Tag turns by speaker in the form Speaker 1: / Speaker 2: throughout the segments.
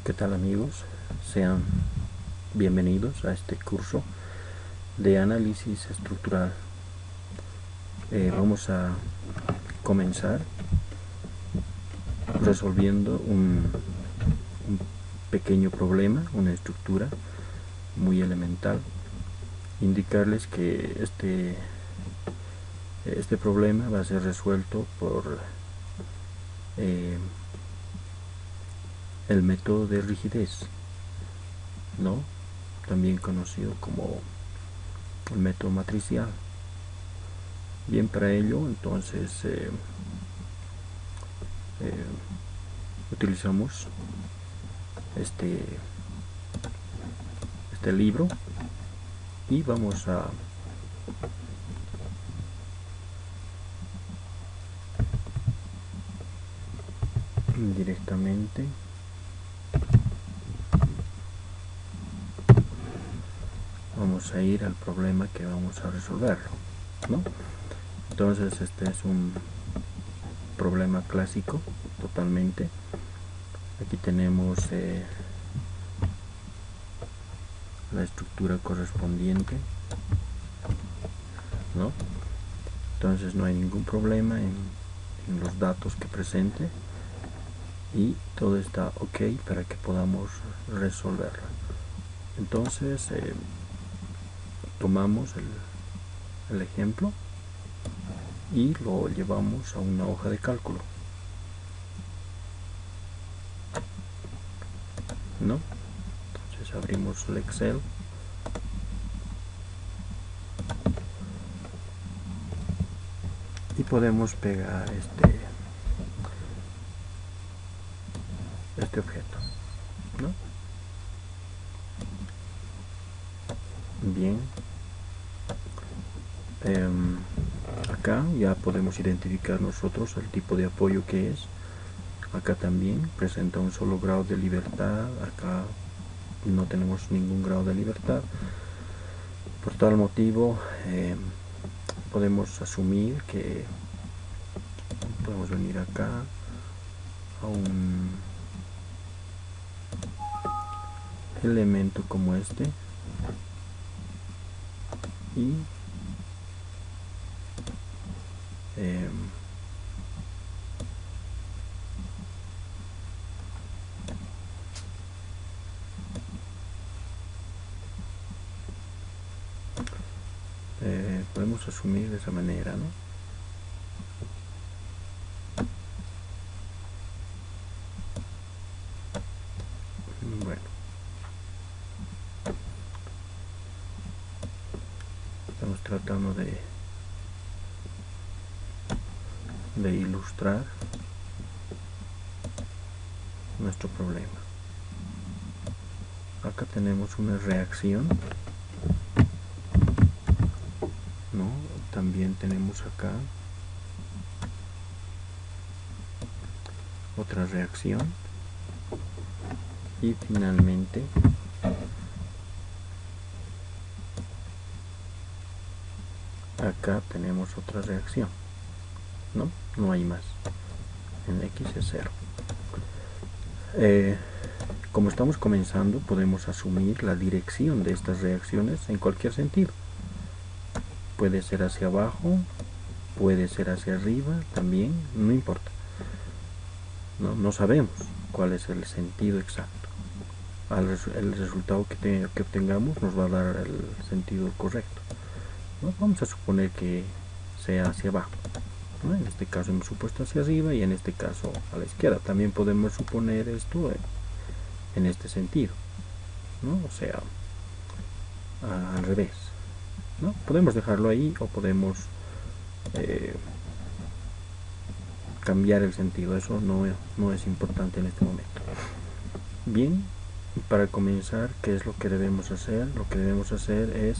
Speaker 1: ¿Qué tal, amigos? Sean bienvenidos a este curso de análisis estructural. Vamos a comenzar resolviendo un pequeño problema, una estructura muy elemental. Indicarles que este problema va a ser resuelto por el método de rigidez, ¿no? También conocido como el método matricial. Bien, para ello entonces utilizamos este libro y vamos a directamente ir al problema que vamos a resolverlo, ¿no? Entonces este es un problema clásico totalmente. Aquí tenemos la estructura correspondiente, ¿no? Entonces no hay ningún problema en los datos que presente y todo está ok para que podamos resolverla. Entonces tomamos el ejemplo y lo llevamos a una hoja de cálculo, ¿no? Entonces abrimos el Excel y podemos pegar este objeto, ¿no? Bien, acá ya podemos identificar nosotros el tipo de apoyo que es. Acá también presenta un solo grado de libertad, acá no tenemos ningún grado de libertad. Por tal motivo podemos asumir que podemos venir acá a un elemento como este y podemos asumir de esa manera, ¿no? Bueno, estamos tratando de ilustrar nuestro problema. Acá tenemos una reacción, ¿no? También tenemos acá otra reacción y finalmente acá tenemos otra reacción, ¿no? No hay más. En X es 0. Como estamos comenzando, podemos asumir la dirección de estas reacciones en cualquier sentido. Puede ser hacia abajo, puede ser hacia arriba, también, no importa. No sabemos cuál es el sentido exacto. El resultado que obtengamos nos va a dar el sentido correcto, ¿no? Vamos a suponer que sea hacia abajo, ¿no? En este caso hemos supuesto hacia arriba y en este caso a la izquierda. También podemos suponer esto en este sentido, ¿no? O sea, al revés, ¿no? Podemos dejarlo ahí o podemos cambiar el sentido. Eso no es importante en este momento. Bien, para comenzar, ¿qué es lo que debemos hacer? Lo que debemos hacer es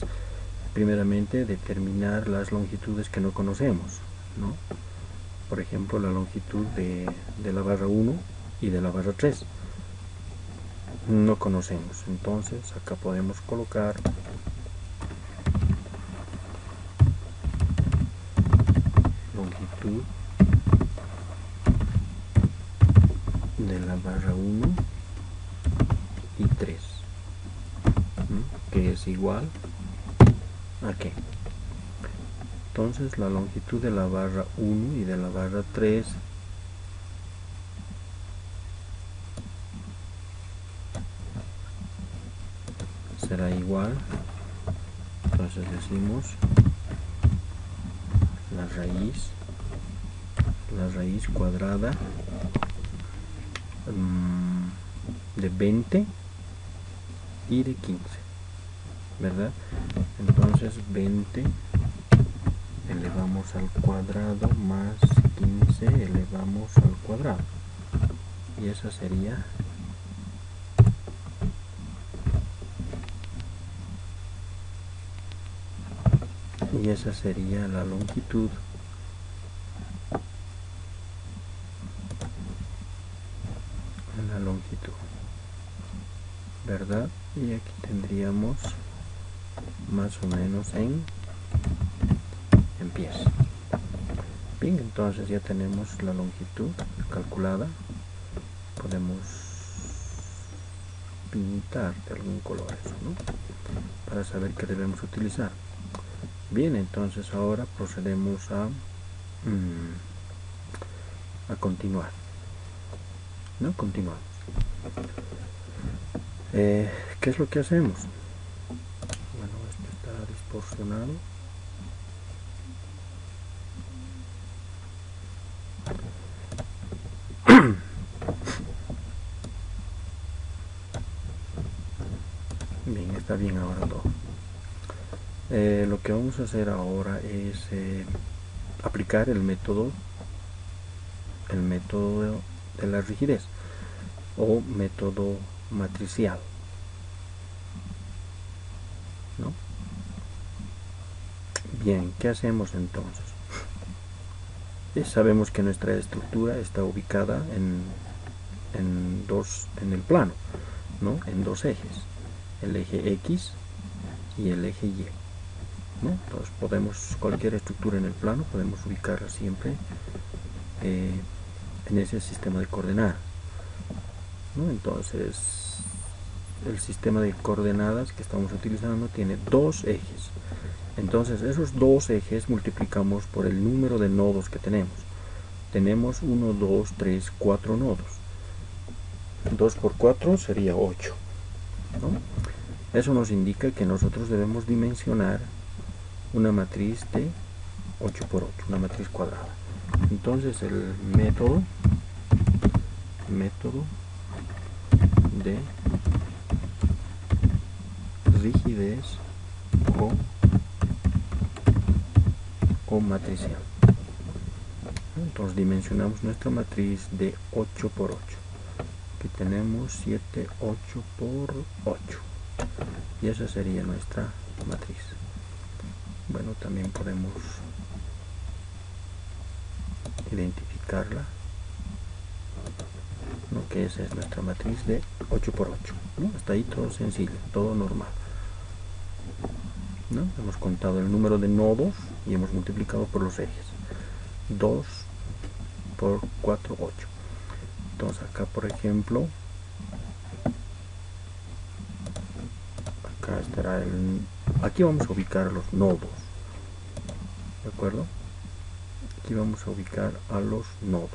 Speaker 1: primeramente determinar las longitudes que no conocemos, ¿no? Por ejemplo, la longitud de la barra 1 y de la barra 3 no conocemos. Entonces acá podemos colocar longitud de la barra 1 y 3, que es igual a qué. Entonces la longitud de la barra 1 y de la barra 3 será igual, entonces decimos la raíz cuadrada de 20 y de 15, ¿verdad? Entonces 20 elevamos al cuadrado más 15 elevamos al cuadrado, y esa sería la longitud ¿verdad? Y aquí tendríamos más o menos en pies. Bien, entonces ya tenemos la longitud calculada. Podemos pintar de algún color eso, ¿no? Para saber qué debemos utilizar. Bien, entonces ahora procedemos a continuar, ¿no? Continuamos. ¿Qué es lo que hacemos? Bueno, esto está distorsionado. Bien, está bien ahora todo. Lo que vamos a hacer ahora es aplicar el método de la rigidez o método matricial, ¿no? Bien, ¿qué hacemos entonces? Sabemos que nuestra estructura está ubicada en el plano, ¿no? En dos ejes, el eje X y el eje Y, ¿no? Entonces cualquier estructura en el plano podemos ubicarla siempre en ese sistema de coordenadas, ¿no? Entonces el sistema de coordenadas que estamos utilizando tiene dos ejes. Entonces esos dos ejes multiplicamos por el número de nodos que tenemos. Tenemos 1, 2, 3, 4 nodos. 2 por 4 sería 8, ¿no? Eso nos indica que nosotros debemos dimensionar una matriz de 8 por 8, una matriz cuadrada. Entonces el método de rigidez o matricial. Entonces dimensionamos nuestra matriz de 8 por 8. Aquí tenemos 7, 8 por 8. Y esa sería nuestra matriz. Bueno, también podemos identificarla, ¿no? Que esa es nuestra matriz de 8 por 8, ¿no? Hasta ahí todo sencillo, todo normal, ¿no? Hemos contado el número de nodos y hemos multiplicado por los ejes. 2 por 4, 8. Entonces acá, por ejemplo, acá estará aquí vamos a ubicar los nodos, ¿de acuerdo? Aquí vamos a ubicar a los nodos.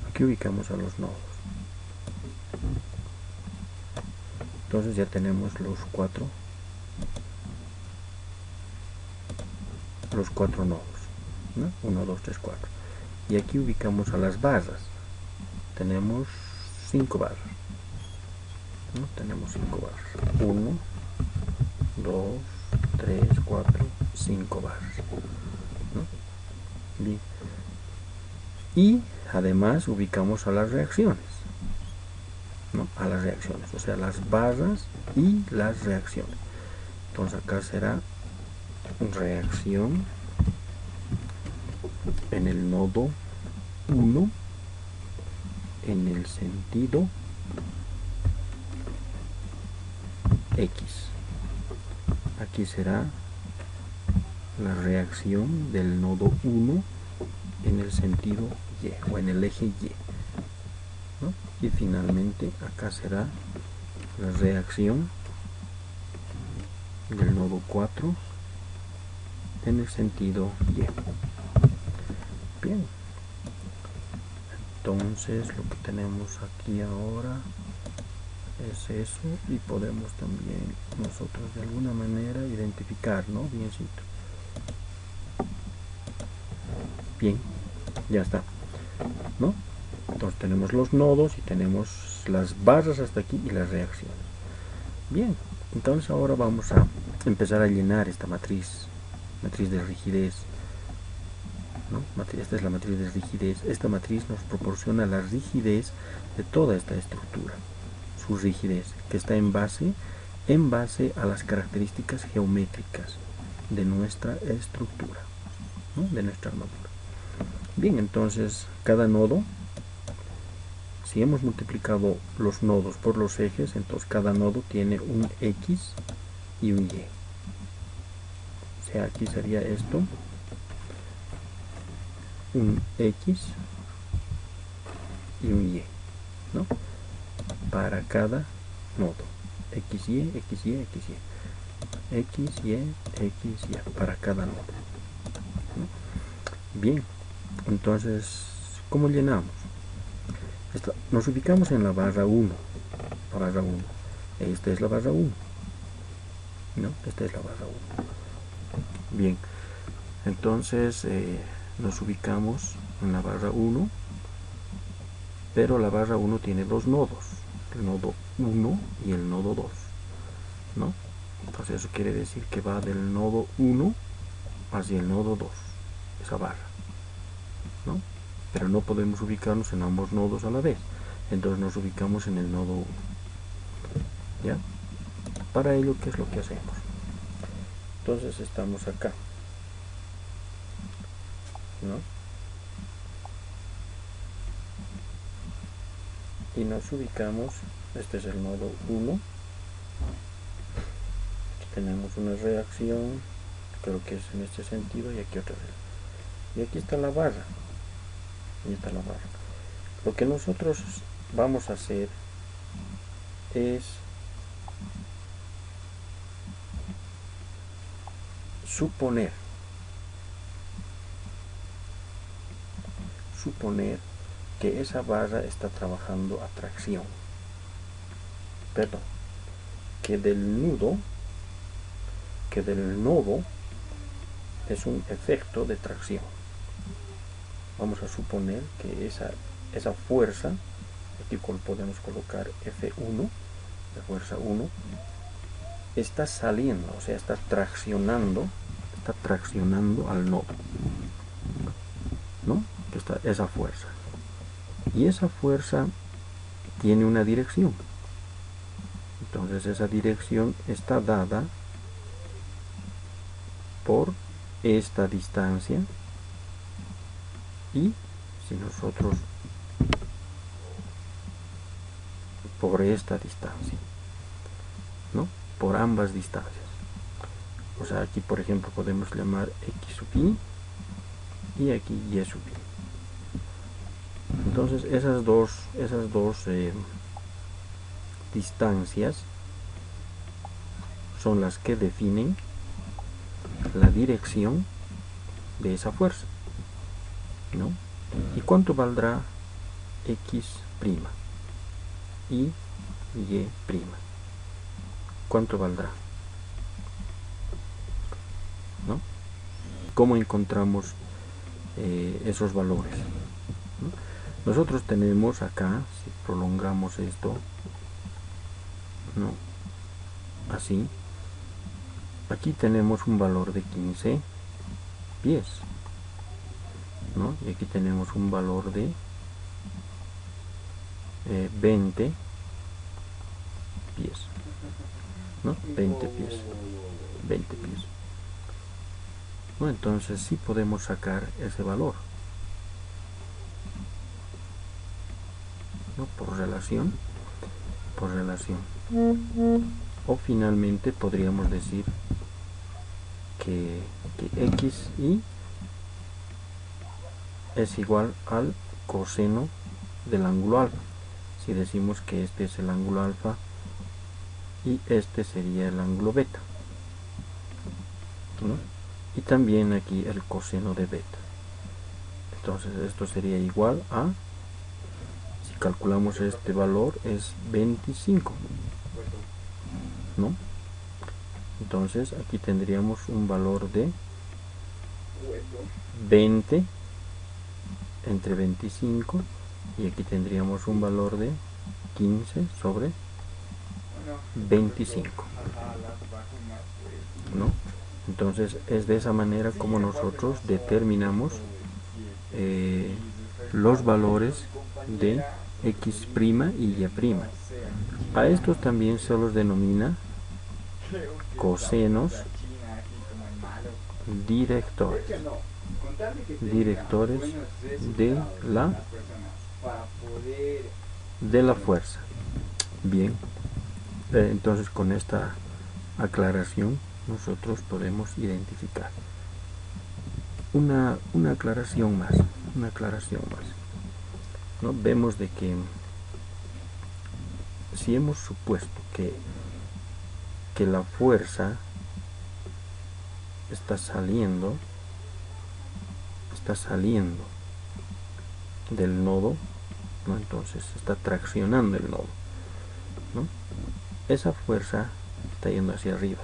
Speaker 1: Aquí ubicamos a los nodos. Entonces ya tenemos los cuatro nodos, ¿no? 1, 2, 3, 4. Y aquí ubicamos a las barras. Tenemos 5 barras, ¿no? Tenemos 5 barras. 1, 2, 3, 4, 5 barras, ¿no? Bien. Y además ubicamos a las reacciones, ¿no? A las reacciones, o sea, las barras y las reacciones. Entonces acá será reacción en el nodo 1 en el sentido X. Aquí será la reacción del nodo 1 en el sentido Y o en el eje Y, ¿no? Y finalmente acá será la reacción del nodo 4 en el sentido Y. Bien, entonces lo que tenemos aquí ahora es eso, y podemos también nosotros de alguna manera identificar, ¿no? Biencito. Bien, ya está, ¿no? Entonces tenemos los nodos y tenemos las barras hasta aquí y las reacciones. Bien, entonces ahora vamos a empezar a llenar esta matriz de rigidez, ¿no? Esta es la matriz de rigidez. Esta matriz nos proporciona la rigidez de toda esta estructura, su rigidez, que está en base a las características geométricas de nuestra estructura, ¿no? De nuestra armadura. Bien, entonces cada nodo, si hemos multiplicado los nodos por los ejes, entonces cada nodo tiene un X y un Y. O sea, aquí sería esto, un X y un Y, ¿no? Para cada nodo. X, Y, X, Y, X, Y. X, Y, X, Y, para cada nodo, ¿no? Bien, entonces, ¿cómo llenamos? Nos ubicamos en la barra 1. La barra 1. Esta es la barra 1. ¿No? Esta es la barra 1. Bien, entonces nos ubicamos en la barra 1, pero la barra 1 tiene dos nodos, el nodo 1 y el nodo 2, ¿no? Entonces eso quiere decir que va del nodo 1 hacia el nodo 2, esa barra, ¿no? Pero no podemos ubicarnos en ambos nodos a la vez, entonces nos ubicamos en el nodo 1, ¿ya? Para ello, ¿qué es lo que hacemos? Entonces estamos acá, ¿no? Y nos ubicamos, este es el nodo 1, aquí tenemos una reacción, creo que es en este sentido, y aquí otra vez. Y aquí está la barra, y está la barra. Lo que nosotros vamos a hacer es suponer que esa barra está trabajando a tracción, perdón, que del nodo es un efecto de tracción. Vamos a suponer que esa fuerza, aquí podemos colocar F1, la fuerza 1, está saliendo, o sea, está traccionando al nodo, ¿no? Está esa fuerza, y esa fuerza tiene una dirección. Entonces esa dirección está dada por esta distancia, y si nosotros por esta distancia, ¿no? Por ambas distancias. O sea, aquí por ejemplo podemos llamar X sub I y aquí Y sub I. Entonces esas dos distancias son las que definen la dirección de esa fuerza, ¿no? ¿Y cuánto valdrá X' y Y'? ¿Cuánto valdrá? ¿No? ¿Cómo encontramos esos valores? ¿No? Nosotros tenemos acá, si prolongamos esto, ¿no? Así, aquí tenemos un valor de 15 pies, ¿no? Y aquí tenemos un valor de 20 pies, ¿no? 20 pies, ¿no? Entonces sí podemos sacar ese valor, ¿no? Por relación. O finalmente podríamos decir que x y es igual al coseno del ángulo alfa. Si decimos que este es el ángulo alfa y este sería el ángulo beta, ¿no? Y también aquí el coseno de beta. Entonces esto sería igual a, si calculamos este valor, es 25, ¿no? Entonces aquí tendríamos un valor de 20 entre 25, y aquí tendríamos un valor de 15 sobre 25, ¿no? Entonces es de esa manera como nosotros determinamos los valores de x' y y'. A estos también se los denomina cosenos directores de la fuerza. Bien, entonces con esta aclaración nosotros podemos identificar una aclaración más, ¿no? Vemos de que si hemos supuesto que la fuerza está saliendo del nodo, ¿no? Entonces está traccionando el nodo, ¿no? Esa fuerza está yendo hacia arriba.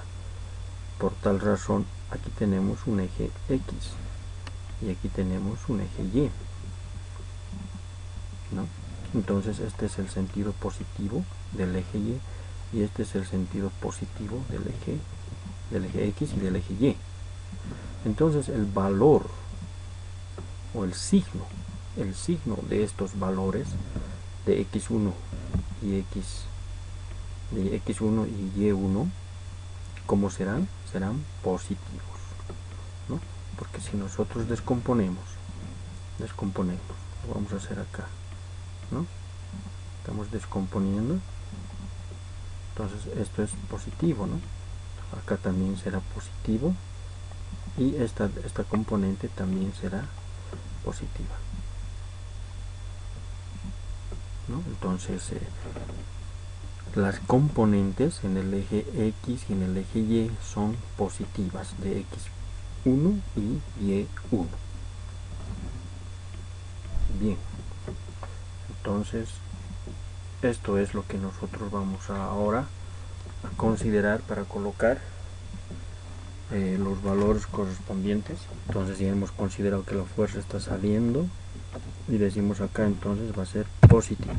Speaker 1: Por tal razón aquí tenemos un eje X y aquí tenemos un eje Y, ¿no? Entonces este es el sentido positivo del eje y este es el sentido positivo del eje X y del eje Y. Entonces el valor o el signo de estos valores de x1 y x1 y y1, ¿cómo serán? Serán positivos, ¿no? Porque si nosotros descomponemos, lo vamos a hacer acá, ¿no? Estamos descomponiendo, entonces esto es positivo, ¿no? Acá también será positivo y esta componente también será positiva, ¿no? Entonces las componentes en el eje X y en el eje Y son positivas de x1 y y1. Bien, entonces esto es lo que nosotros vamos ahora a considerar para colocar los valores correspondientes. Entonces ya hemos considerado que la fuerza está saliendo y decimos acá, entonces va a ser positivo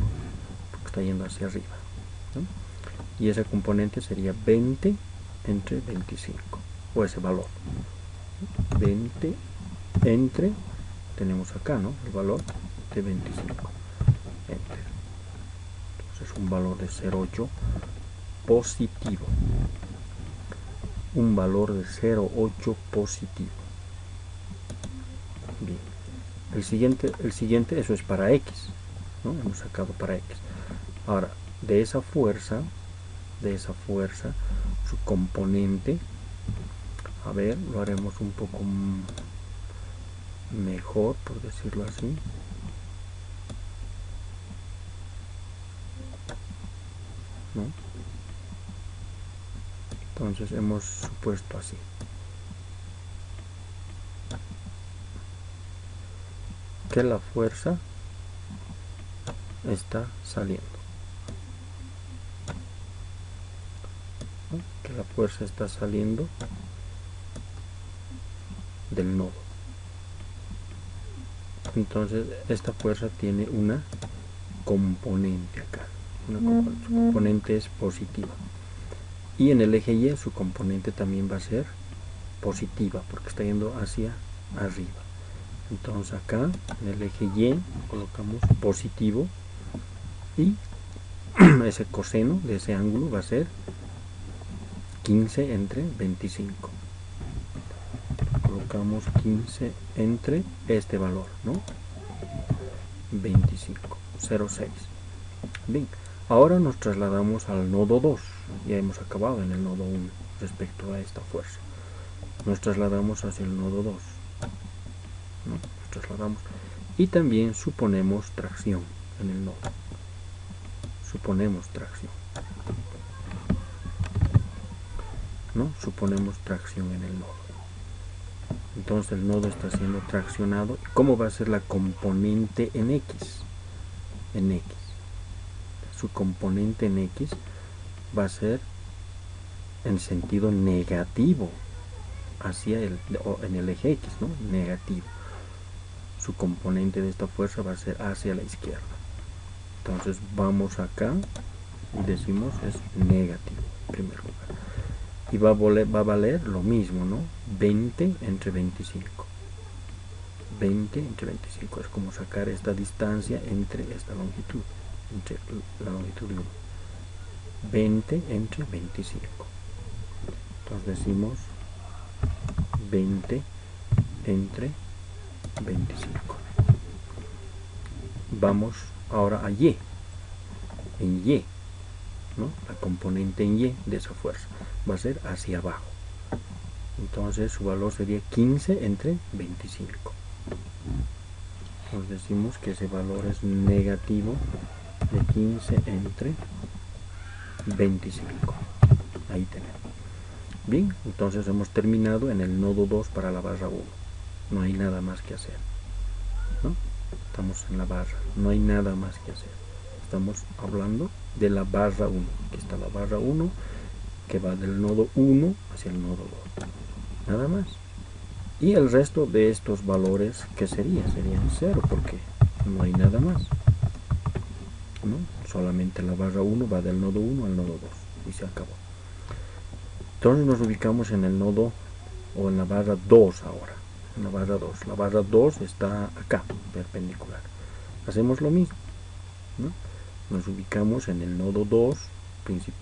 Speaker 1: porque está yendo hacia arriba, ¿no? Y ese componente sería 20 entre 25, o ese valor 20 entre, tenemos acá, ¿no?, el valor de 25 entre, entonces un valor de 0,8 positivo, un valor de 0,8 positivo. Bien, el siguiente, eso es para X, ¿no? Hemos sacado para X. Ahora, de esa fuerza, su componente, a ver, lo haremos un poco mejor, por decirlo así. ¿No? Entonces hemos supuesto así. Que la fuerza está saliendo. ¿No? Que la fuerza está saliendo del nodo. Entonces esta fuerza tiene una componente acá. Su componente es positiva. Y en el eje Y su componente también va a ser positiva porque está yendo hacia arriba. Entonces acá en el eje Y colocamos positivo y ese coseno de ese ángulo va a ser 15 entre 25. Colocamos 15 entre este valor, ¿no? 25, 0,6. Bien, ahora nos trasladamos al nodo 2. Ya hemos acabado en el nodo 1 respecto a esta fuerza. nos trasladamos hacia el nodo 2, ¿no? Nos trasladamos y también suponemos tracción en el nodo. Suponemos tracción, ¿no? Suponemos tracción en el nodo. Entonces el nodo está siendo traccionado. ¿Cómo va a ser la componente en X? En X. Su componente en X va a ser en sentido negativo hacia en el eje X, ¿no? Negativo. Su componente de esta fuerza va a ser hacia la izquierda. Entonces vamos acá y decimos es negativo en primer lugar. Y va a valer lo mismo, ¿no? 20 entre 25. 20 entre 25 es como sacar esta distancia entre esta longitud, entre la longitud de 1. 20 entre 25. Entonces decimos 20 entre 25. Vamos ahora a Y. En Y, ¿no? La componente en Y de esa fuerza va a ser hacia abajo. Entonces su valor sería 15 entre 25. Entonces decimos que ese valor es negativo de 15 entre 25. Ahí tenemos. Bien, entonces hemos terminado en el nodo 2 para la barra 1. No hay nada más que hacer, ¿no? Estamos en la barra, no hay nada más que hacer. Estamos hablando de la barra 1. Aquí está la barra 1 que va del nodo 1 hacia el nodo 2. Nada más. Y el resto de estos valores, ¿qué sería? Serían 0 porque no hay nada más, ¿no? Solamente la barra 1 va del nodo 1 al nodo 2 y se acabó. Entonces nos ubicamos en el nodo o en la barra 2 ahora. En la barra 2. La barra 2 está acá, perpendicular. Hacemos lo mismo, ¿no? Nos ubicamos en el nodo 2,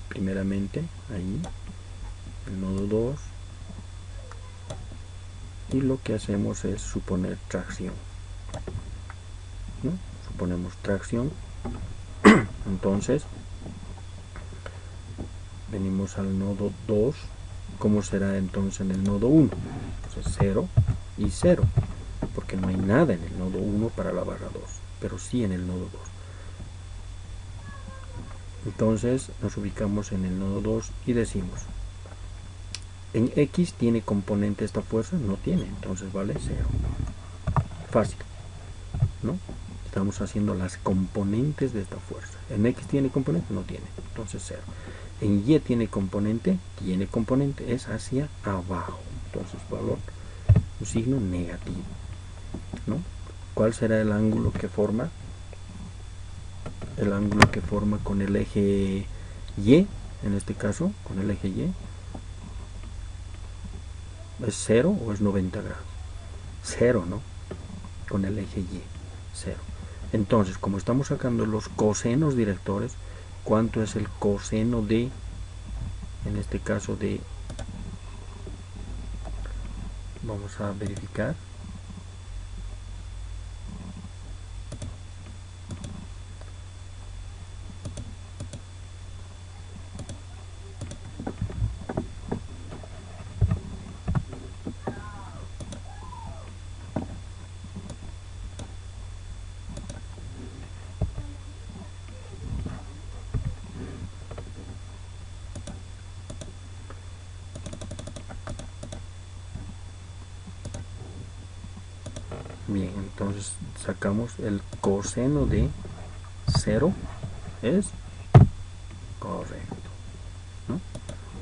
Speaker 1: primeramente, ahí, el nodo 2. Y lo que hacemos es suponer tracción, ¿no? Suponemos tracción. Entonces venimos al nodo 2. ¿Cómo será entonces en el nodo 1? Entonces 0 y 0, porque no hay nada en el nodo 1 para la barra 2, pero sí en el nodo 2. Entonces nos ubicamos en el nodo 2 y decimos, en X tiene componente esta fuerza, no tiene, entonces vale 0. Fácil, ¿no? Estamos haciendo las componentes de esta fuerza. En X tiene componente, no tiene, entonces 0. En Y tiene componente, es hacia abajo, entonces valor, un signo negativo, ¿no? ¿Cuál será el ángulo que forma? El ángulo que forma con el eje Y, en este caso, con el eje Y, ¿es 0 o es 90 grados? 0, ¿no? Con el eje Y, 0. Entonces, como estamos sacando los cosenos directores, ¿cuánto es el coseno de, en este caso de, vamos a verificar, bien, entonces sacamos el coseno de 0 es correcto, ¿no?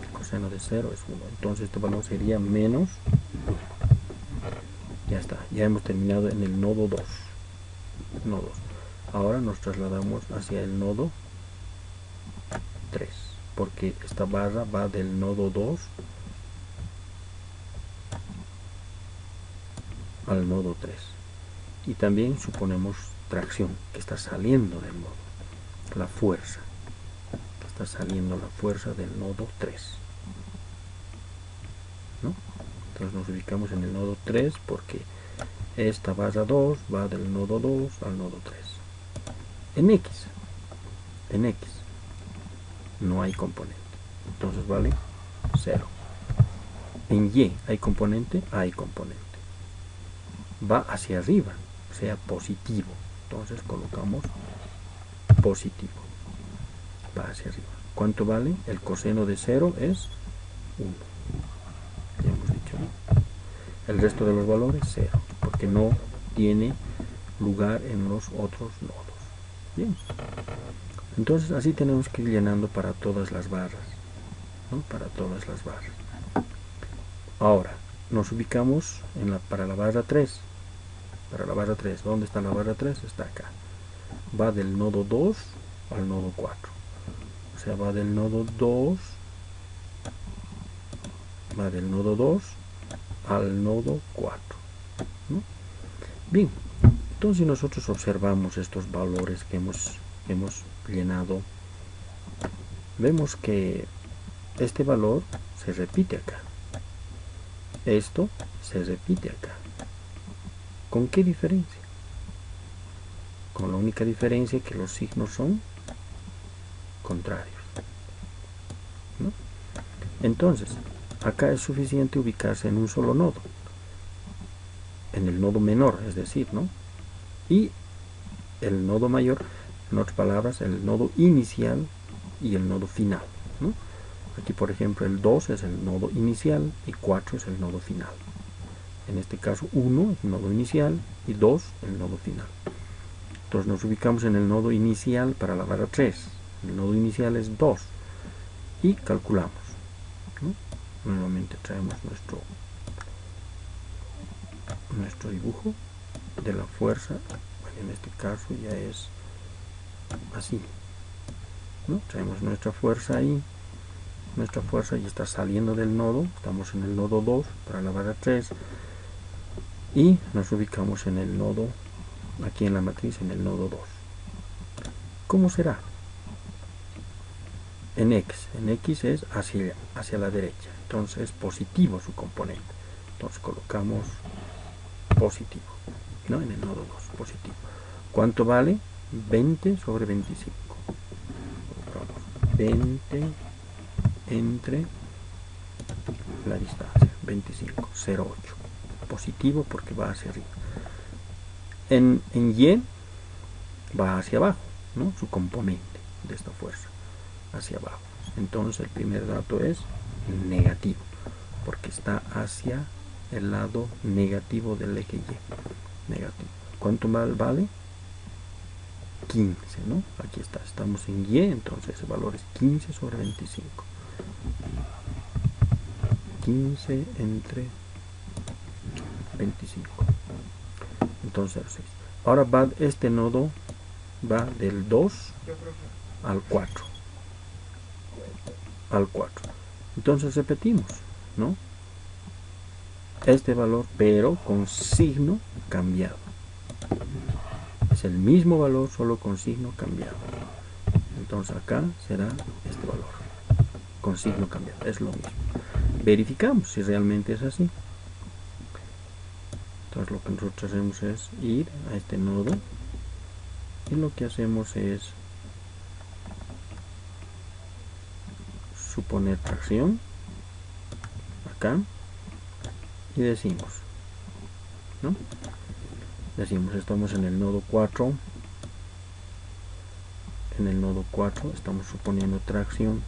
Speaker 1: El coseno de 0 es 1, entonces este valor sería menos, ya está, ya hemos terminado en el nodo 2. Ahora nos trasladamos hacia el nodo 3, porque esta barra va del nodo 2 al nodo 3. Y también suponemos tracción, que está saliendo del nodo, la fuerza, que está saliendo la fuerza del nodo 3, ¿no? Entonces nos ubicamos en el nodo 3 porque esta barra 2 va del nodo 2 al nodo 3. En X no hay componente, entonces vale 0. En Y hay componente, hay componente. Va hacia arriba, o sea, positivo. Entonces colocamos positivo. Va hacia arriba. ¿Cuánto vale? El coseno de 0 es 1. Ya hemos dicho, ¿no? El resto de los valores 0, porque no tiene lugar en los otros nodos. Bien. Entonces así tenemos que ir llenando para todas las barras, ¿no? Para todas las barras. Ahora, nos ubicamos para la barra 3. Para la barra 3, ¿dónde está la barra 3? Está acá. Va del nodo 2 al nodo 4. O sea, va del nodo 2 al nodo 4, ¿no? Bien, entonces si nosotros observamos estos valores que hemos llenado, vemos que este valor se repite acá. Esto se repite acá. ¿Con qué diferencia? Con la única diferencia que los signos son contrarios, ¿no? Entonces, acá es suficiente ubicarse en un solo nodo, en el nodo menor, es decir, ¿no? Y el nodo mayor, en otras palabras, el nodo inicial y el nodo final, ¿no? Aquí, por ejemplo, el 2 es el nodo inicial y 4 es el nodo final. En este caso, 1 es el nodo inicial y 2 el nodo final. Entonces nos ubicamos en el nodo inicial para la barra 3. El nodo inicial es 2. Y calculamos, ¿no? Nuevamente traemos nuestro dibujo de la fuerza. Bueno, en este caso ya es así, ¿no? Traemos nuestra fuerza ahí. Nuestra fuerza ya está saliendo del nodo. Estamos en el nodo 2 para la barra 3. Y nos ubicamos en el nodo, aquí en la matriz, en el nodo 2. ¿Cómo será? En X es hacia la derecha. Entonces es positivo su componente. Entonces colocamos positivo, ¿no? En el nodo 2, positivo. ¿Cuánto vale? 20 sobre 25. 20 entre la distancia, 25, 0,8. Positivo porque va hacia arriba. En Y va hacia abajo, ¿no? Su componente de esta fuerza, hacia abajo. Entonces el primer dato es negativo, porque está hacia el lado negativo del eje Y. Negativo. ¿Cuánto vale? 15, ¿no? Aquí está, estamos en Y, entonces el valor es 15 sobre 25. 15 entre 25. Entonces 6. Ahora este nodo va del 2 al 4. Al 4. Entonces repetimos, ¿no? Este valor, pero con signo cambiado. Es el mismo valor, solo con signo cambiado. Entonces acá será este valor, con signo cambiado. Es lo mismo. Verificamos si realmente es así. Entonces lo que nosotros hacemos es ir a este nodo y lo que hacemos es suponer tracción acá y decimos, ¿no? Decimos, estamos en el nodo 4. En el nodo 4 estamos suponiendo tracción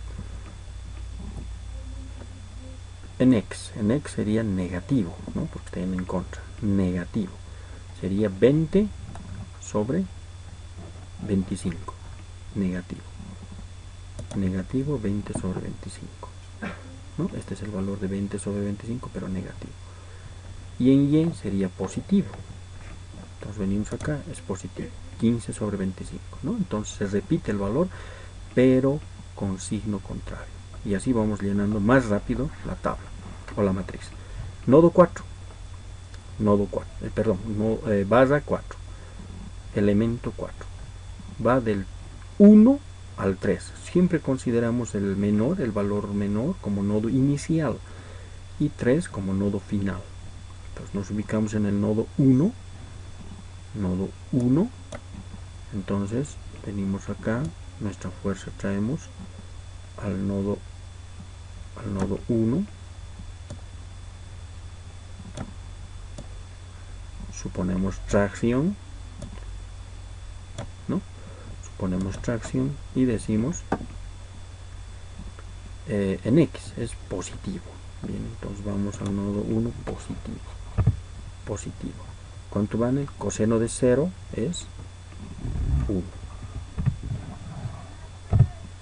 Speaker 1: en X. En X sería negativo, ¿no? Porque está en contra. Negativo. Sería 20 sobre 25. Negativo. Negativo 20 sobre 25. ¿No? Este es el valor de 20 sobre 25, pero negativo. Y en Y sería positivo. Entonces venimos acá, es positivo. 15 sobre 25, ¿no? Entonces se repite el valor, pero con signo contrario. Y así vamos llenando más rápido la tabla o la matriz. Nodo 4. Nodo 4. Barra 4. Elemento 4. Va del 1 al 3. Siempre consideramos el valor menor como nodo inicial y 3 como nodo final. Entonces nos ubicamos en el nodo 1. Nodo 1. Entonces venimos acá, nuestra fuerza traemos al nodo 1 suponemos tracción, ¿no? Suponemos tracción y decimos en X es positivo. Bien, entonces vamos al nodo 1 positivo. ¿Cuánto vale? Coseno de 0 es 1.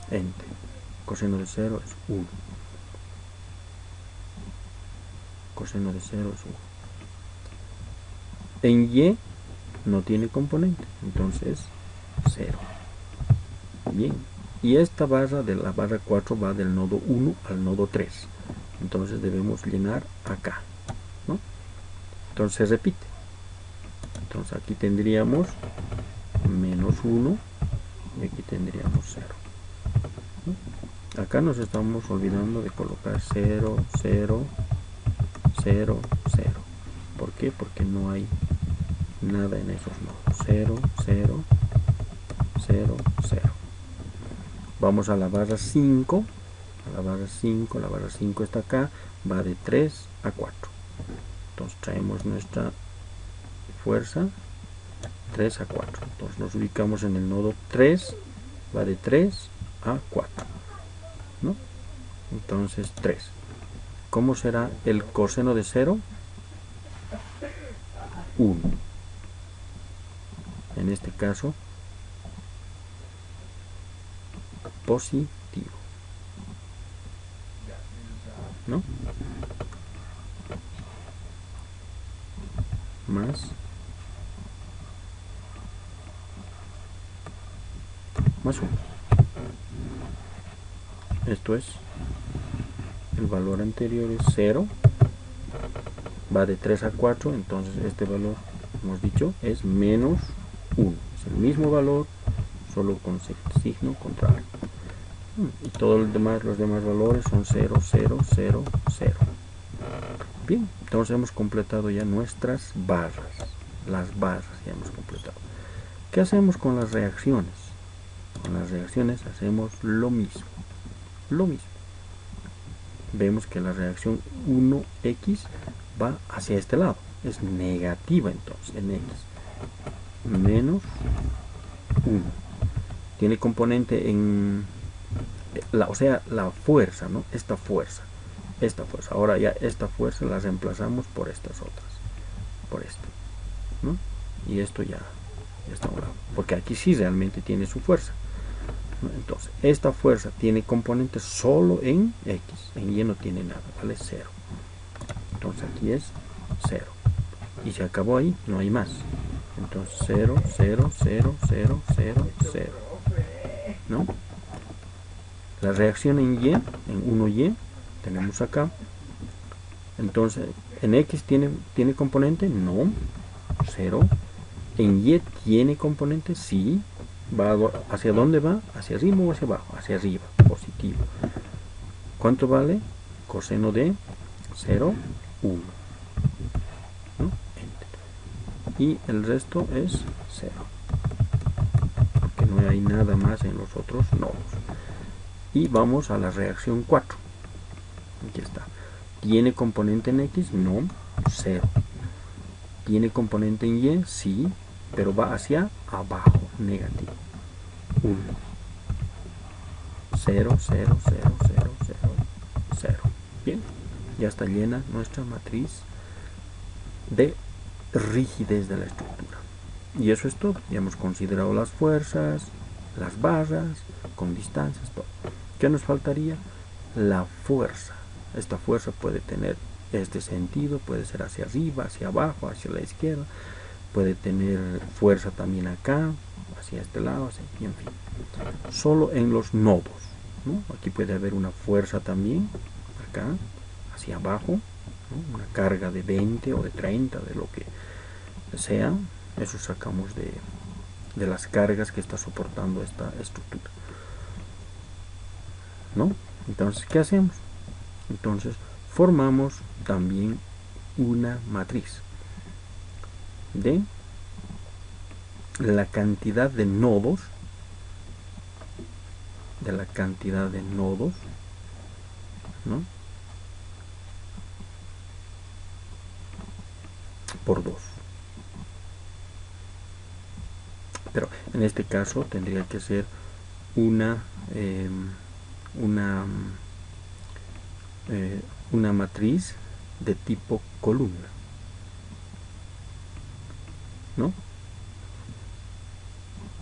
Speaker 1: Enter. Coseno de 0 es 1. Coseno de 0 es 1. En Y no tiene componente, entonces 0. Bien, y esta barra de la barra 4 va del nodo 1 al nodo 3. Entonces debemos llenar acá, ¿no? Entonces se repite. Entonces aquí tendríamos menos 1 y aquí tendríamos 0. ¿No? Acá nos estamos olvidando de colocar 0, 0, 0, 0. ¿Por qué? Porque no hay nada en esos nodos. 0, 0, 0, 0. Vamos a la barra 5. A la barra 5. La barra 5 está acá. Va de 3 a 4. Entonces traemos nuestra fuerza 3 a 4. Entonces nos ubicamos en el nodo 3. Va de 3 a 4. ¿No? Entonces 3. ¿Cómo será el coseno de 0? 1. En este caso, positivo. ¿No? Más 1. Esto es, el valor anterior es 0. Va de 3 a 4, entonces este valor, hemos dicho, es menos 1. Es el mismo valor, solo con signo contrario. Y todos los demás valores son 0, 0, 0, 0. Bien, entonces hemos completado ya nuestras barras. Las barras ya hemos completado. ¿Qué hacemos con las reacciones? Con las reacciones hacemos lo mismo. Vemos que la reacción 1x va hacia este lado. Es negativa entonces en x. Menos 1. Tiene componente en la fuerza, ¿no? Esta fuerza. Ahora ya esta fuerza la reemplazamos por estas otras. Por esta, ¿no? Y esto ya está a un lado. Porque aquí sí realmente tiene su fuerza. Entonces, esta fuerza tiene componente solo en X. En Y no tiene nada, vale 0. Entonces aquí es 0. Y se acabó ahí, no hay más. Entonces 0, 0, 0, 0, 0, 0. ¿No? La reacción en Y, en 1Y, tenemos acá. Entonces, ¿en X tiene componente? No. 0. ¿En Y tiene componente? Sí. ¿Hacia dónde va? ¿Hacia arriba o hacia abajo? Hacia arriba, positivo. ¿Cuánto vale? Coseno de 0, 1. ¿No? Y el resto es 0. Porque no hay nada más en los otros nodos. Y vamos a la reacción 4. Aquí está. ¿Tiene componente en X? No. 0. ¿Tiene componente en Y? Sí. Pero va hacia abajo, negativo. 1. 0, 0, 0, 0, 0, 0. Bien, ya está llena nuestra matriz de rigidez de la estructura. Y eso es todo. Ya hemos considerado las fuerzas, las barras, con distancias, todo. ¿Qué nos faltaría? La fuerza. Esta fuerza puede tener este sentido, puede ser hacia arriba, hacia abajo, hacia la izquierda. Puede tener fuerza también acá, hacia este lado, así, y en fin. Solo en los nodos, ¿no? Aquí puede haber una fuerza también, acá, hacia abajo, ¿no? Una carga de 20 o de 30, de lo que sea. Eso sacamos de las cargas que está soportando esta estructura, ¿no? Entonces, ¿qué hacemos? Entonces, formamos también una matriz de la cantidad de nodos, ¿no? Por 2. pero en este caso tendría que ser una matriz de tipo columna, ¿no?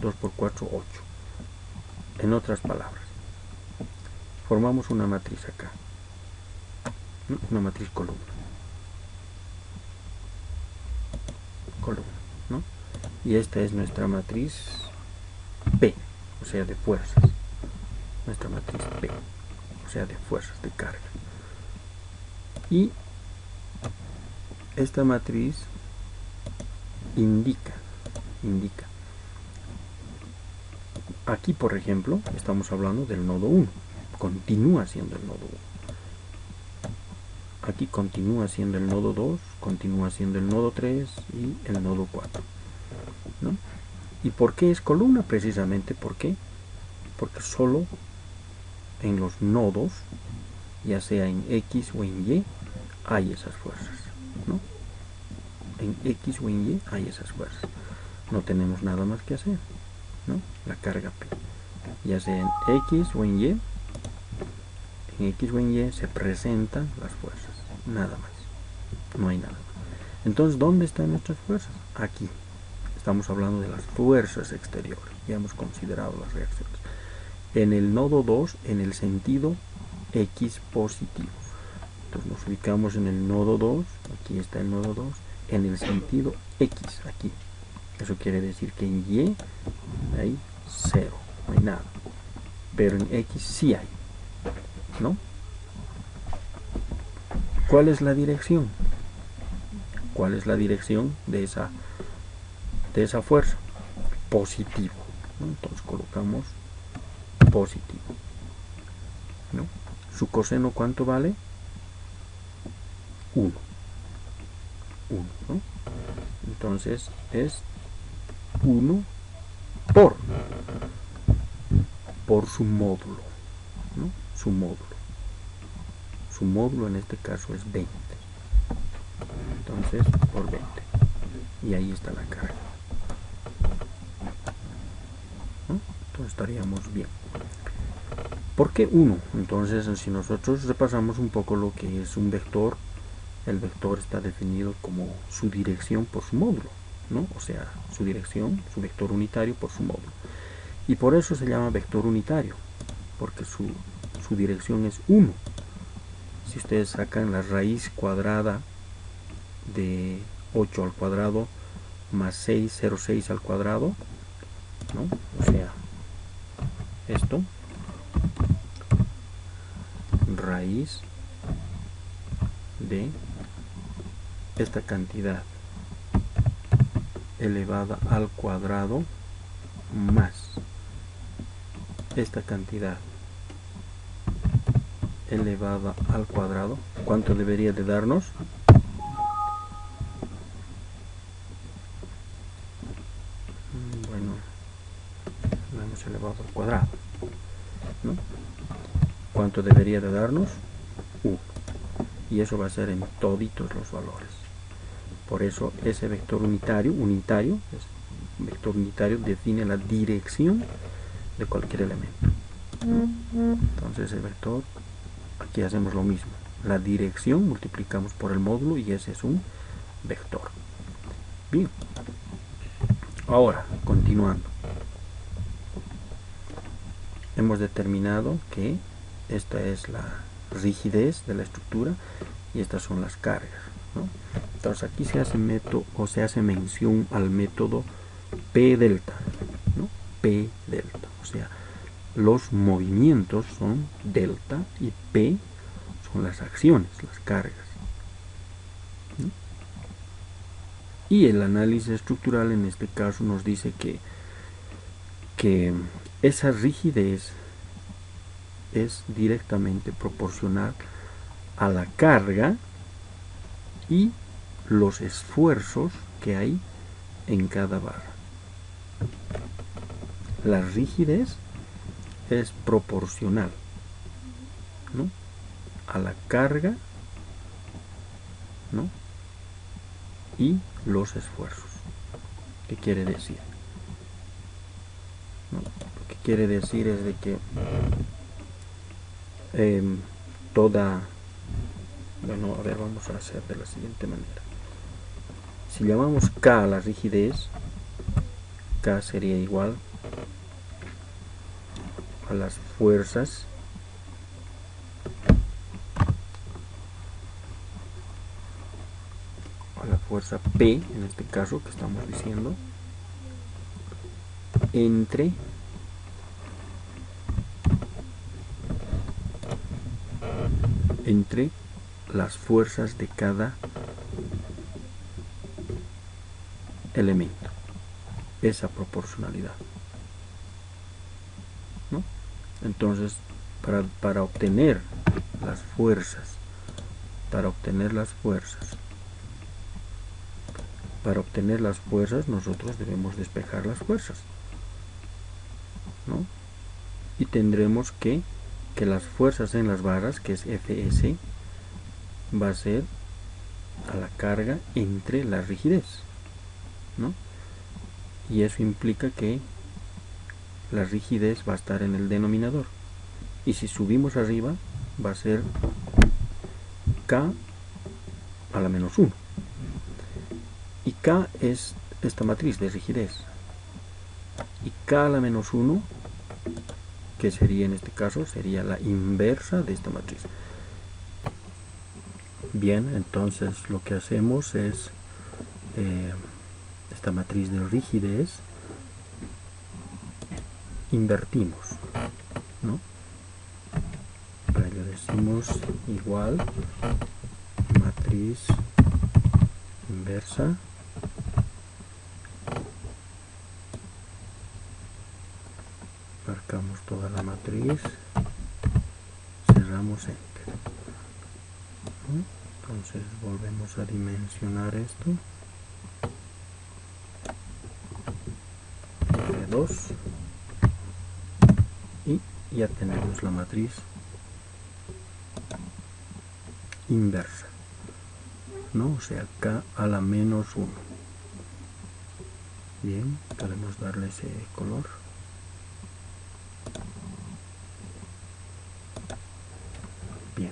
Speaker 1: 2 por 4, 8. En otras palabras, formamos una matriz acá, ¿no? Una matriz columna, ¿no? Y esta es nuestra matriz P, o sea, de fuerzas. Nuestra matriz P, o sea, de fuerzas, de carga. Y esta matriz indica. Aquí, por ejemplo, estamos hablando del nodo 1. Continúa siendo el nodo 1. Aquí continúa siendo el nodo 2, continúa siendo el nodo 3 y el nodo 4, ¿no? ¿Y por qué es columna? Precisamente porque solo en los nodos, ya sea en X o en Y, hay esas fuerzas, ¿no? En X o en Y hay esas fuerzas. No tenemos nada más que hacer, ¿no? La carga P, ya sea en X o en Y. En X o en Y se presentan las fuerzas, nada más, no hay nada más. Entonces, ¿dónde están nuestras fuerzas? Aquí. Estamos hablando de las fuerzas exteriores, ya hemos considerado las reacciones. En el nodo 2, en el sentido X positivo. Entonces nos ubicamos en el nodo 2, aquí está el nodo 2, en el sentido X, aquí. Eso quiere decir que en Y hay 0, no hay nada. Pero en X sí hay, ¿no? ¿Cuál es la dirección? ¿Cuál es la dirección de esa fuerza? Positivo, ¿no? Entonces colocamos positivo, ¿no? Su coseno, ¿cuánto vale? 1, ¿no? Entonces es 1 por su módulo, ¿no? Su módulo en este caso es 20. Entonces por 20. Y ahí está la carga, ¿no? Entonces estaríamos bien. ¿Por qué 1? Entonces, si nosotros repasamos un poco lo que es un vector, el vector está definido como su dirección por su módulo, ¿no? O sea, su dirección, su vector unitario por su módulo. Y por eso se llama vector unitario, porque su dirección es 1. Si ustedes sacan la raíz cuadrada de 8 al cuadrado más 606 al cuadrado, ¿no? O sea, esto, raíz de esta cantidad elevada al cuadrado más esta cantidad elevada al cuadrado, ¿cuánto debería de darnos? Bueno, lo hemos elevado al cuadrado, ¿no? ¿Cuánto debería de darnos? 1. Y eso va a ser en toditos los valores. Por eso ese vector unitario define la dirección de cualquier elemento, ¿no? Entonces el vector, aquí hacemos lo mismo, la dirección multiplicamos por el módulo y ese es un vector. Bien, ahora continuando, hemos determinado que esta es la rigidez de la estructura y estas son las cargas, ¿no? Entonces aquí se hace mención al método P delta, ¿no? P delta, o sea, los movimientos son delta y P son las acciones, las cargas, ¿no? Y el análisis estructural en este caso nos dice que esa rigidez es directamente proporcional a la carga y los esfuerzos que hay en cada barra. La rigidez es proporcional, ¿no?, a la carga, ¿no?, y los esfuerzos. ¿Qué quiere decir? quiere decir es de que bueno, a ver, vamos a hacer de la siguiente manera. Si llamamos K a la rigidez, K sería igual a las fuerzas la fuerza P, en este caso que estamos diciendo, entre las fuerzas de cada elemento, esa proporcionalidad, ¿no? Entonces, para obtener las fuerzas, nosotros debemos despejar las fuerzas, ¿no? Y tendremos que las fuerzas en las barras, que es Fs, va a ser a la carga entre la rigidez, ¿no? Y eso implica que la rigidez va a estar en el denominador, y si subimos arriba va a ser K a la menos 1, y K es esta matriz de rigidez, y K a la menos 1, que sería en este caso, sería la inversa de esta matriz. Bien, entonces lo que hacemos es esta matriz de rigidez invertimos, ¿no? Para ello decimos igual matriz inversa marcamos toda la matriz, cerramos enter, ¿no? Entonces volvemos a dimensionar esto, F2, y ya tenemos la matriz inversa, ¿no? O sea, K a la menos 1. Bien, podemos darle ese color. Bien,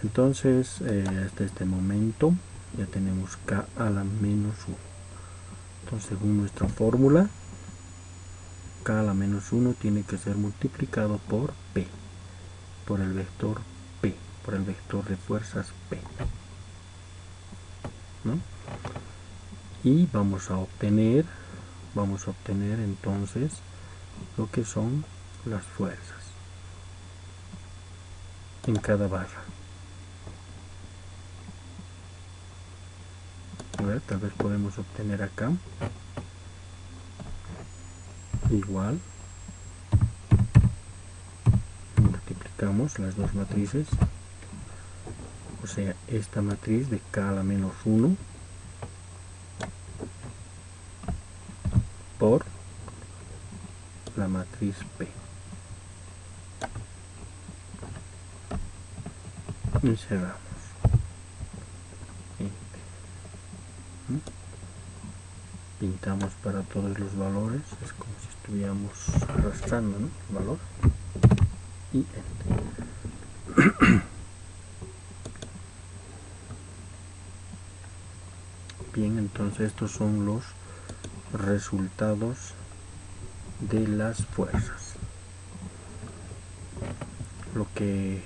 Speaker 1: entonces hasta este momento ya tenemos K a la menos 1. Entonces, según nuestra fórmula, K a la menos 1 tiene que ser multiplicado por P, por el vector P, por el vector de fuerzas P, ¿no? Y vamos a obtener entonces lo que son las fuerzas en cada barra. A ver, tal vez podemos obtener acá igual, multiplicamos las dos matrices, o sea, esta matriz de K a la menos 1 por la matriz P, y cerramos. Pintamos para todos los valores, es como si estuviéramos arrastrando, ¿no?, el valor, y enter. Bien, entonces estos son los resultados de las fuerzas. Lo que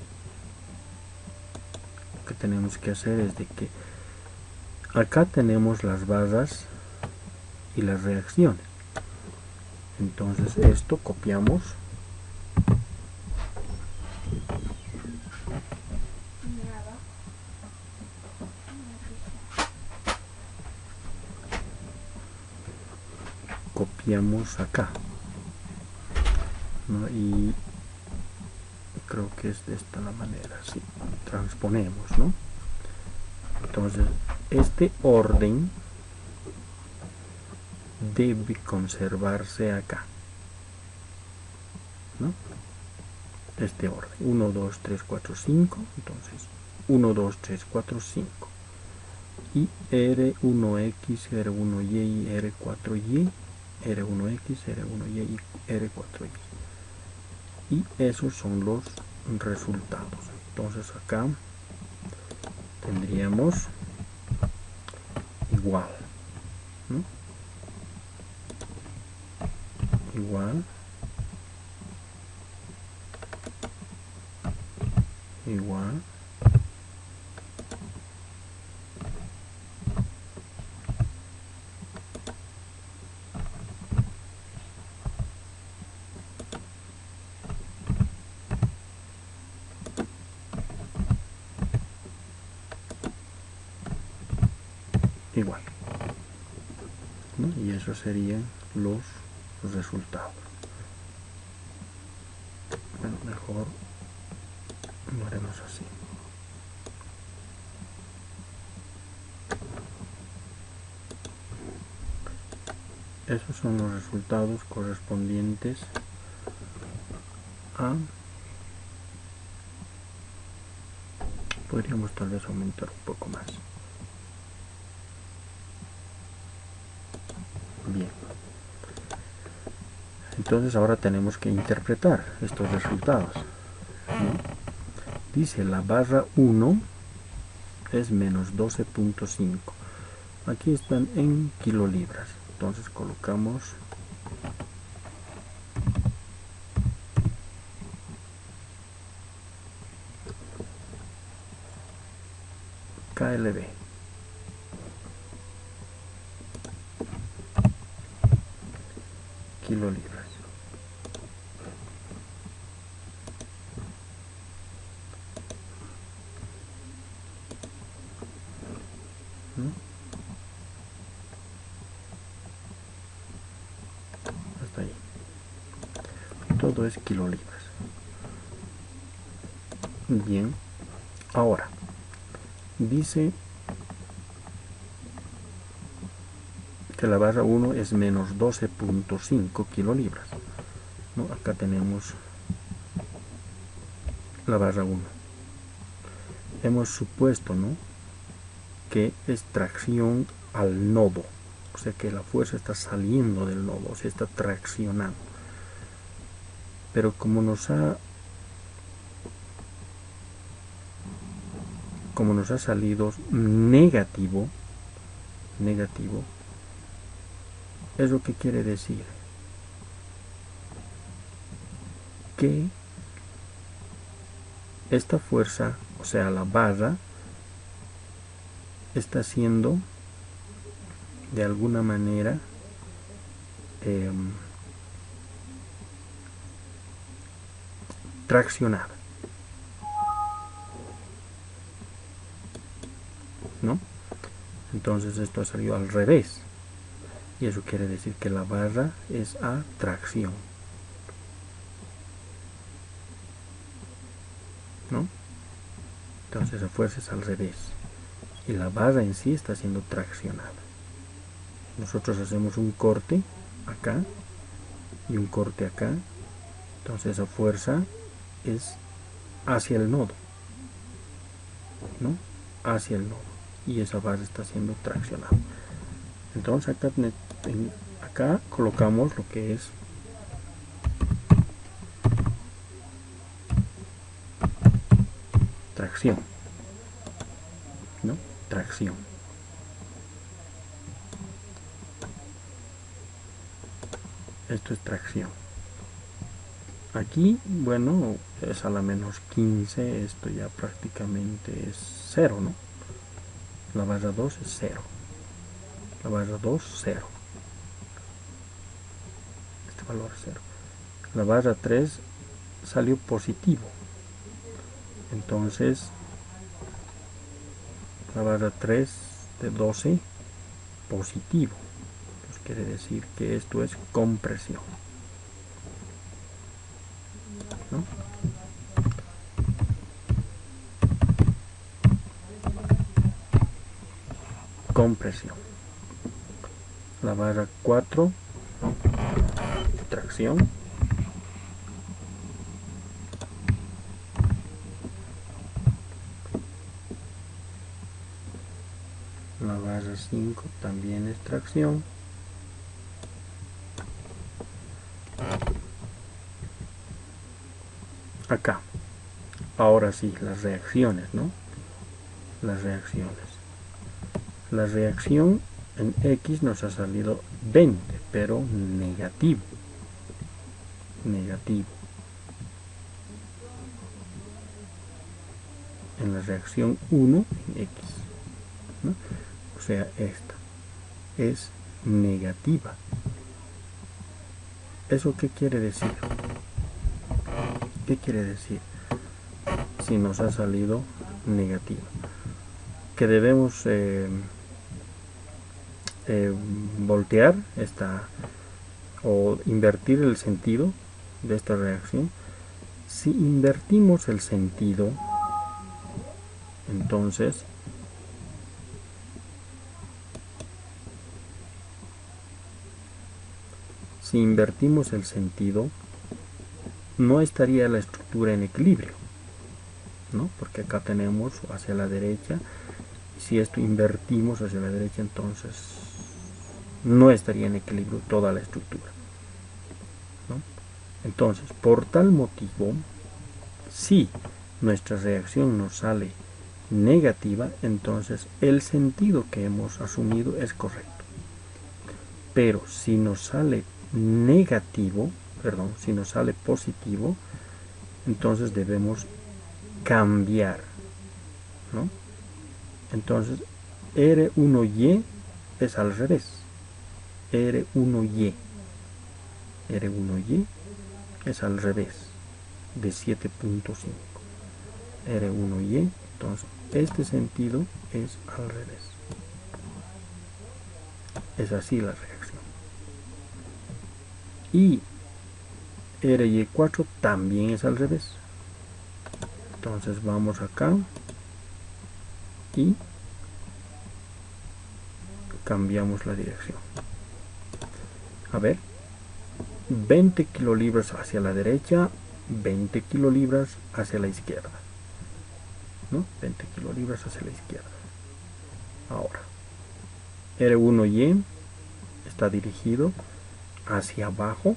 Speaker 1: tenemos que hacer es de que acá tenemos las barras y las reacciones. Entonces esto copiamos acá, ¿no? Y creo que es de esta la manera, sí, transponemos, ¿no? Entonces este orden debe conservarse acá, ¿no? Este orden, 1, 2, 3, 4, 5, entonces 1, 2, 3, 4, 5, y R1X, R1Y y R4Y R1X, R1Y y R4Y. Y esos son los resultados. Entonces acá tendríamos igual, ¿no? Igual, igual, igual, ¿no? Y esos serían los resultados. Bueno, mejor lo haremos así. Esos son los resultados correspondientes a... Podríamos tal vez aumentar un poco más. Bien. Entonces ahora tenemos que interpretar estos resultados, ¿no? Dice la barra 1 es menos 12.5. Aquí están en kilolibras. Entonces colocamos KLB. Kilolibras. ¿No? Hasta ahí. Todo es kilolibras. Bien. Ahora, dice que la barra 1 es menos 12.5 kilolibras, ¿no? Acá tenemos la barra 1. Hemos supuesto, ¿no?, que es tracción al nodo, o sea que la fuerza está saliendo del nodo, o sea, está traccionando. Pero como nos ha salido negativo, ¿eso qué quiere decir? Que esta fuerza, o sea, la barra, está siendo de alguna manera traccionada, ¿no? Entonces esto ha salido al revés, y eso quiere decir que la barra es a tracción, ¿no? Entonces la fuerza es al revés y la barra en sí está siendo traccionada. Nosotros hacemos un corte acá y un corte acá, entonces esa fuerza es hacia el nodo, ¿no? Hacia el nodo, y esa barra está siendo traccionada. Entonces acá colocamos lo que es tracción, ¿no? Tracción. Esto es tracción. Aquí, bueno, es a la menos 15, esto ya prácticamente es 0, ¿no? La barra 2 es 0. La barra 2, 0. Este valor es 0. La barra 3 salió positivo. Entonces, la barra 3 de 12, positivo. Entonces quiere decir que esto es compresión, ¿no? Compresión. La barra 4, tracción. La barra 5 también es tracción. acá. Ahora sí, las reacciones, ¿no? Las reacciones. La reacción en X nos ha salido 20, pero negativo. Negativo. En la reacción 1 en X, ¿no? O sea, esta es negativa. ¿Eso qué quiere decir? ¿Qué quiere decir? Si nos ha salido negativa. Que debemos voltear esta o invertir el sentido de esta reacción. Si invertimos el sentido, entonces si invertimos el sentido, no estaría la estructura en equilibrio, ¿no? Porque acá tenemos hacia la derecha, y si esto invertimos hacia la derecha, entonces no estaría en equilibrio toda la estructura, ¿no? Entonces, por tal motivo, si nuestra reacción nos sale negativa, entonces el sentido que hemos asumido es correcto. Pero si nos sale negativo, perdón, si nos sale positivo, entonces debemos cambiar, ¿no? Entonces R1Y es al revés. R1Y es al revés de 7.5. R1Y, entonces este sentido es al revés. Es así la reacción. Y RY4 también es al revés. Entonces vamos acá y cambiamos la dirección. A ver, 20 kilolibras hacia la derecha, 20 kilolibras hacia la izquierda, ¿no? 20 kilolibras hacia la izquierda. Ahora, R1Y está dirigido hacia abajo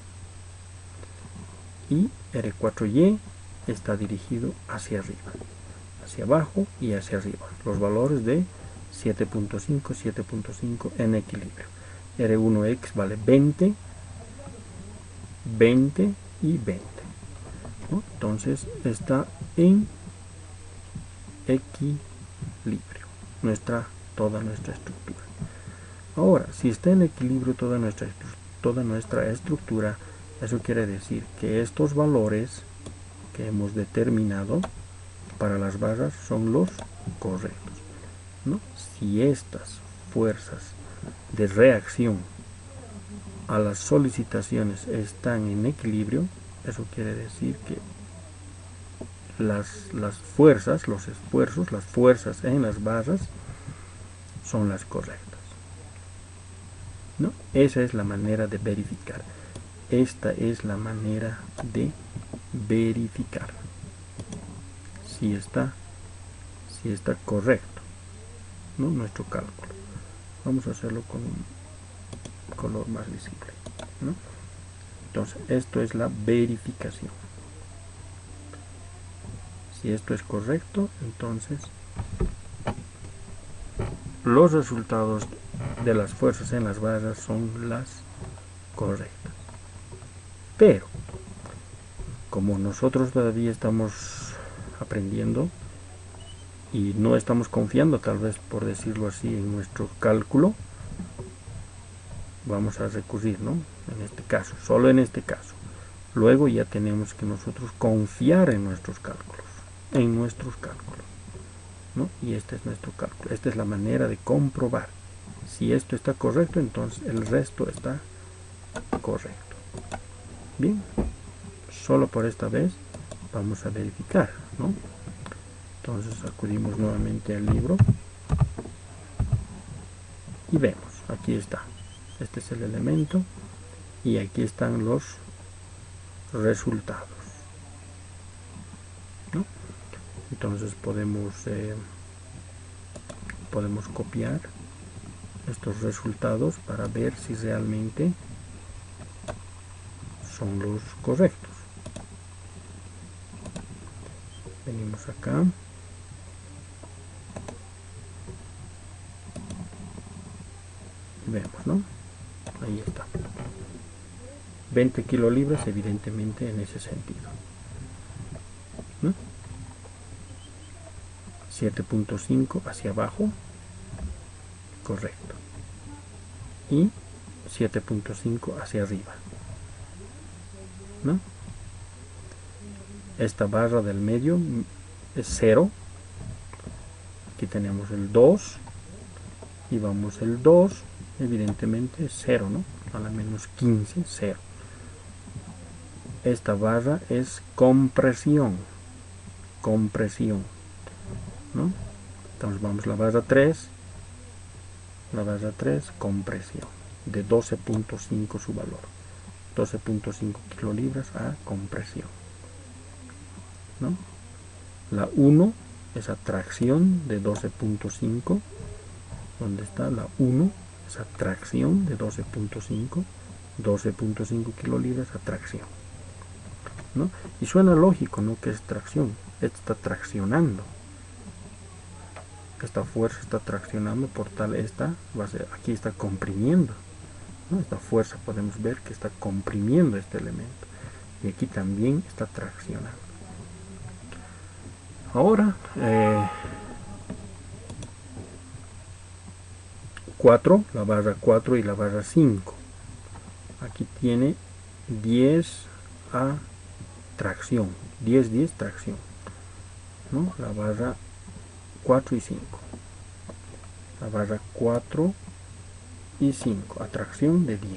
Speaker 1: y R4Y está dirigido hacia arriba, hacia abajo y hacia arriba. Los valores de 7.5, 7.5 en equilibrio. R1X vale 20, 20 y 20, ¿no? Entonces está en equilibrio toda nuestra estructura. Ahora, si está en equilibrio toda nuestra estructura, eso quiere decir que estos valores que hemos determinado para las barras son los correctos, ¿no? Si estas fuerzas de reacción a las solicitaciones están en equilibrio, eso quiere decir que las fuerzas, los esfuerzos, las fuerzas en las barras son las correctas, ¿no? Esa es la manera de verificar. Esta es la manera de verificar si está correcto, ¿no? Nuestro cálculo. Vamos a hacerlo con un color más visible, ¿no? Entonces, esto es la verificación. Si esto es correcto, entonces los resultados de las fuerzas en las barras son las correctas. Pero, como nosotros todavía estamos aprendiendo y no estamos confiando, tal vez por decirlo así, en nuestro cálculo, vamos a recurrir, ¿no? En este caso, solo en este caso. Luego ya tenemos que nosotros confiar en nuestros cálculos, ¿no? Y este es nuestro cálculo. Esta es la manera de comprobar. Si esto está correcto, entonces el resto está correcto. Bien, solo por esta vez vamos a verificar, ¿no? Entonces acudimos nuevamente al libro y vemos, aquí está. Este es el elemento y aquí están los resultados, ¿no? Entonces podemos copiar estos resultados para ver si realmente son los correctos. venimos acá, vemos, ¿no? Ahí está, 20 kilolibras evidentemente en ese sentido, ¿no? 7.5 hacia abajo, correcto, y 7.5 hacia arriba, ¿no? Esta barra del medio es 0, aquí tenemos el 2 y vamos el 2, evidentemente 0, ¿no? A la menos 15, 0. Esta barra es compresión, ¿no? Entonces vamos a la barra 3, compresión, de 12.5 su valor, 12.5 kilolibras a compresión, ¿no? La 1 es atracción de 12.5, ¿dónde está la 1? Es atracción de 12.5, 12.5 kilolibras atracción, ¿no? Y suena lógico, ¿no? Que es tracción, está traccionando, esta fuerza está traccionando, por tal esta va a ser, aquí está comprimiendo, ¿no? Esta fuerza podemos ver que está comprimiendo este elemento, y aquí también está traccionando. Ahora 4, la barra 4 y la barra 5, aquí tiene 10 a tracción, 10 tracción, ¿no? La barra 4 y 5, la barra 4 y 5, atracción de 10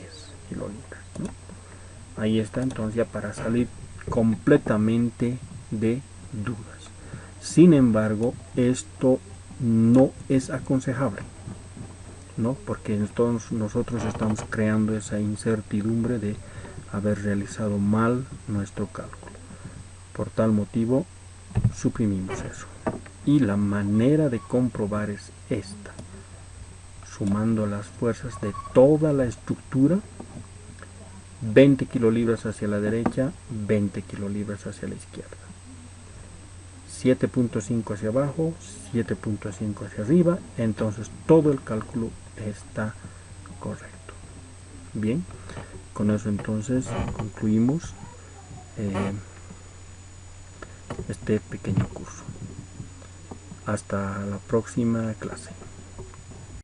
Speaker 1: kilolibras, ¿no? Ahí está, entonces, ya para salir completamente de dudas. Sin embargo, esto no es aconsejable, ¿no? Porque entonces nosotros estamos creando esa incertidumbre de haber realizado mal nuestro cálculo. Por tal motivo, suprimimos eso. Y la manera de comprobar es esta: sumando las fuerzas de toda la estructura, 20 kilolibras hacia la derecha, 20 kilolibras hacia la izquierda, 7.5 hacia abajo, 7.5 hacia arriba, entonces todo el cálculo está correcto. Bien, con eso entonces concluimos este pequeño curso. Hasta la próxima clase.